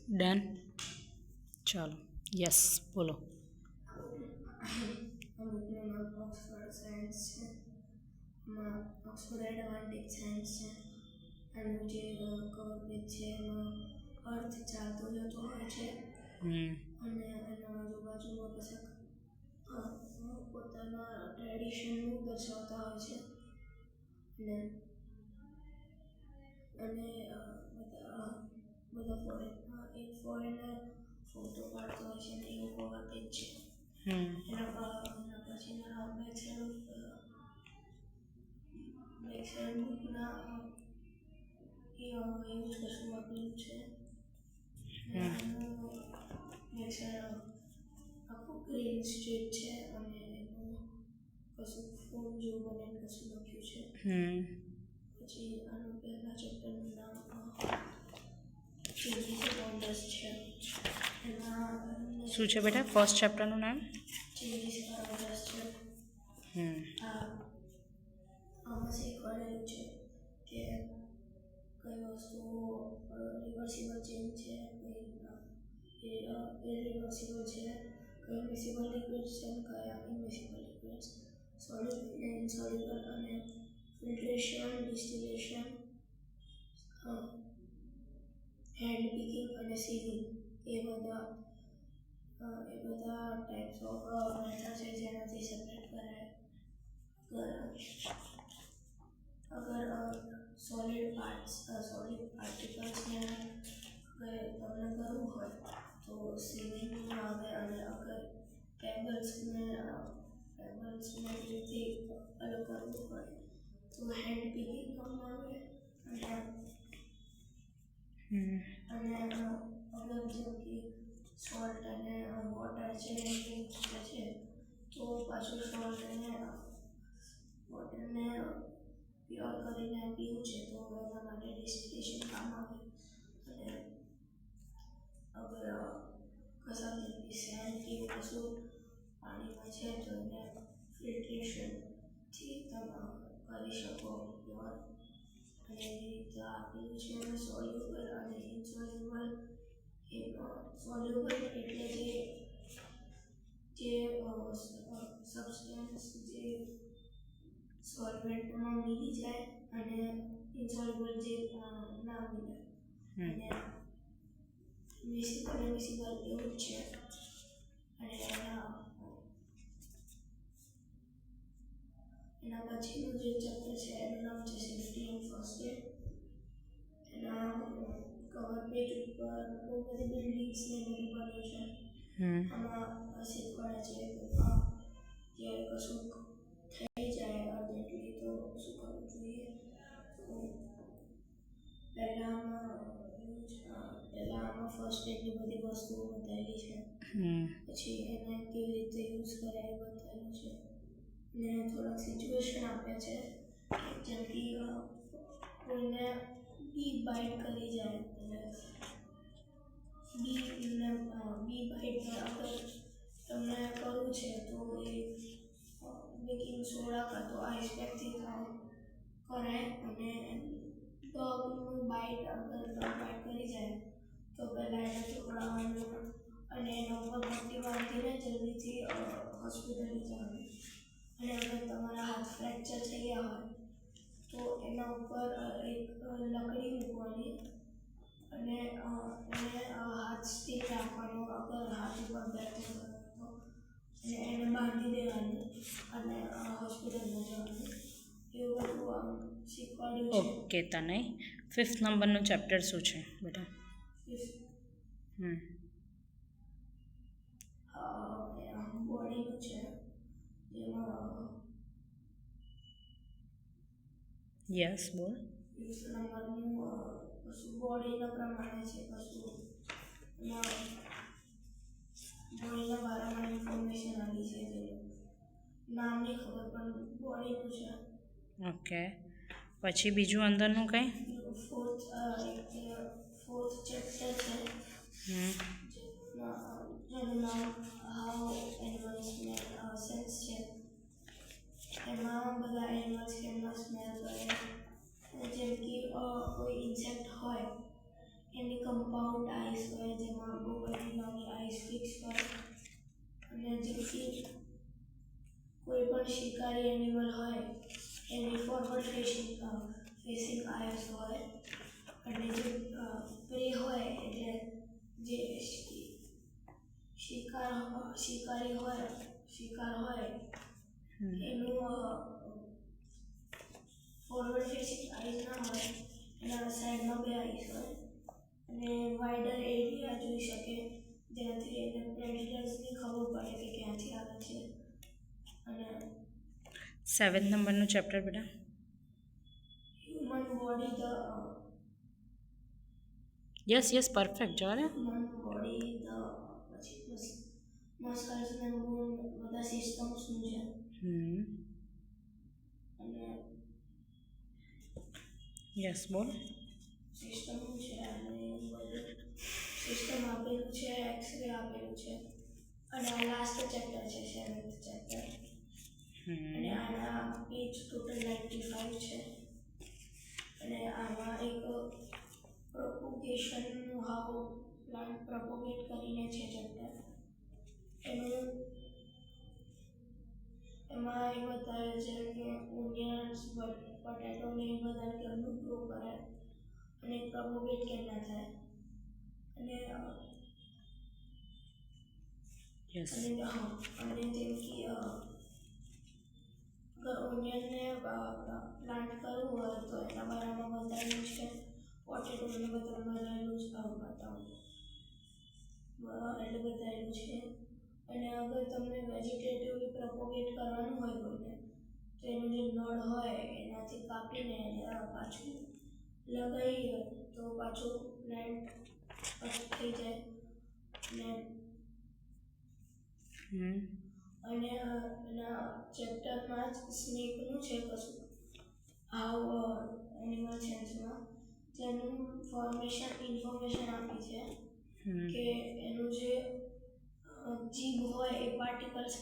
Done. ચાલો, yes બોલો. અમુકનું નામ ઓક્સફર્ડ સાયન્સ છે, એમાં ઓક્સફર્ડ એડવાન્ટેજ સાયન્સ છે. એનું જે કવર પેજ છે એમાં અર્થ ચાલતો જતો હોય છે અને એના આજુબાજુમાં પછી પોતાના ટ્રેડિશનનું દર્શાવતા હોય છે અને બધા એક ફોરેનર ફોટો પાડતો હોય છે અને એવું કવર પેજ છે. એના પછીના બેકસાઇડ બુકના એવું જ કશું આપેલું છે. બેકસાઇડ આખું ગ્રીન સ્ટ્રીટ છે અને એનું કશું ફૂલ જેવું બનાવીને કશું લખ્યું છે. પછી આનું પહેલા ચેપ્ટરનું નામ ચેન્જીસ અરાઉન્ડ છે. શું છે બેટા ફર્સ્ટ ચેપ્ટરનું નામ? ચેન્જીસ અરાઉન્ડ છે. આમાં શીખવાડેલું છે કે કઈ વસ્તુઓ રિવર્સિબલ ચેન્જ છે, કઈ ઇરિવર્સિબલ છે, કઈ મિસિબલ લિક્વિડ્સ છે અને કયા ઇમિસિબલ લિક્વિડ્સ, સોલ્યુબલ અને ઇનસોલ્યુબલ અને ફિલ્ટ્રેશન, ડિસ્ટિલેશન, હેન્ડ પીકિંગ અને સીવિંગ એ બધા ટાઈપ્સ ઓફ મેથડ છે જેનાથી સેપરેટ કરાય. અગર સોલિડ પાર્ટિકલ્સને તમને કરવું હોય તો સીવિંગમાં આવે અને અગર પેબલ્સને રીતે અલગ કરવું હોય તો હેન્ડ પીકિંગ કામમાં આવે અને અગર જેમ કે સોલ્ટ અને વોટર છે તો પાછું સોલ્ટ અને વોટરને પ્યોર કરીને પીવું છે તો એના માટે ડિસ્ટિલેશન કામ આવે અને અગર કશા જેમની સેન્ડ કે કશું પાણીમાં છે તો એને ફિલ્ટ્રેશનથી તમે કરી શકો પ્યોર અને એવી રીતે આપેલું છે અને સોલ્યુબલ અને ઇનસોલ્યુબલ. સોલ્યુબલ એટલે જે સબસ્ટન્સ જે સોલ્વેન્ટમાં મિલી જાય અને ઇનસોલ્યુબલ જે ના મિલે અને મિસિબલ એવું જ છે અને એના પછીનું જે ચેપ્ટર છે એનું નામ છે સેફ્ટી એન્ડ ફર્સ્ટ એડ. એના કવર પેજ ઉપર બહુ બધી બિલ્ડિંગ્સને બધું બન્યું છે. આમાં શીખવાડે છે કે કશું થઈ જાય અર્જન્ટલી તો શું કરવું જોઈએ. પહેલાં આમાં ફર્સ્ટ એડની બધી વસ્તુઓ બતાવેલી છે. પછી એને કેવી રીતે યુઝ કરાય એ બતાવેલું છે ને થોડાક સિચ્યુએશન આપ્યા છે જેમ કે કોઈને બી બાઇટ કરી જાય એટલે બી બાઇટ અગર તમને કરવું છે તો એ બેકિંગ સોડા કાં તો આઈસ પેકથી કરાય અને ડોગનું બાઇટ અગર ડોગ બાઇટ કરી જાય તો પહેલાં એને ચોપડાવવાનું અને એના ઉપર પટ્ટી બાંધીને જલ્દીથી હોસ્પિટલ જવાનું અને અગર તમારા હાથ ફ્રેક્ચર થઈ ગયા હોય તો એના ઉપર એક લકડી મૂકવાની અને એને હાથ સ્ટીક રાખવાનો અગર હાથ ઉપર ફ્રેક્ચર તો અને એને બાંધી દેવાનું અને હોસ્પિટલમાં જવાનું એવું બધું આમ શીખવાડ્યું છે. ઓકે તને 5th નંબરનું ચેપ્ટર શું છે બેટા? બોડીનું છે જેમાં યસ બોલ. 5th નંબરનું કશું બોડીના પ્રમાણે છે, કશું બોડીના બારામાં ઇન્ફોર્મેશન આવી છે જે નામ નહીં ખબર પણ બોડીનું છે. ઓકે પછી બીજું અંદરનું કંઈ? ફોર્થ ચેપ્ટર છે જેનું નામ હાઉ એનિમલ્સ મેક સેન્સ છે. એમાં બધા એનિમલ્સ કેમના સ્મેલ કરે જેમ કે કોઈ ઇન્સેક્ટ હોય એની કમ્પાઉન્ડ આઈસ હોય જેમાં બહુ બધી નાની આઈસ ફિક્સ હોય અને જેથી કોઈ પણ શિકારી એનિમલ હોય એની ફોરવર્ડ ફેસિંગ આઈસ હોય અને જે પ્રે હોય એટલે જે શિકાર હોય એનું ફોરવર્ડ ફેસિંગ આઈસ ના હોય એના સાઈડમાં બે આઈસ હોય અને વાઇડર એરિયા જોઈ શકે જેનાથી એને પ્રેડિટર્સની ખબર પડે કે ક્યાંથી આવે છે અને 7th નંબરનું ચેપ્ટર બેટા. હ્યુમન બોડી યસ પરફેક્ટ જવા દે. હ્યુમન બોડી પછી મસલ્સ ને બોન બધા સિસ્ટમ્સનું છે અને યસ બોલ. સિસ્ટમ છે અને બધું સિસ્ટમ આપેલું છે એક્સરે આપેલું છે અને આ લાસ્ટ ચેપ્ટર છે 7th ચેપ્ટર અને આના પેજ ટોટલ 95 છે અને આમાં એક પ્રોપોગેશનનું હાઉ પ્લાન્ટ પ્રોપોગેટ કરીને છે ચેપ્ટર એમાં એ બતાવે છે કે ઓનિયન્સ બટેટોને એ બધા કેમનું ગ્રો કરે અને પ્રોપોગેટ કેમ ના થાય અને અને જેમ કે અગર ઓનિયનને પ્લાન્ટ કરવું હોય તો એના બારામાં બતાવેલું છે પોટેટોને બતાવેલું છે અને અગર તમને વેજીટેટિવ પ્રોપોગેટ કરવાનું હોય કોઈને તો એનું જે નળ હોય એનાથી કાપીને પાછું લગાવીએ તો પાછું પ્લાન્ટ થઈ જાય અને એના ચેપ્ટરમાં જ સ્નેકનું છે કશું હાઉ એનિમલ સેન્સમાં જેનું ઇન્ફોર્મેશન આપી છે કે એનું જે જીભ હોય એ પાર્ટિકલ્સ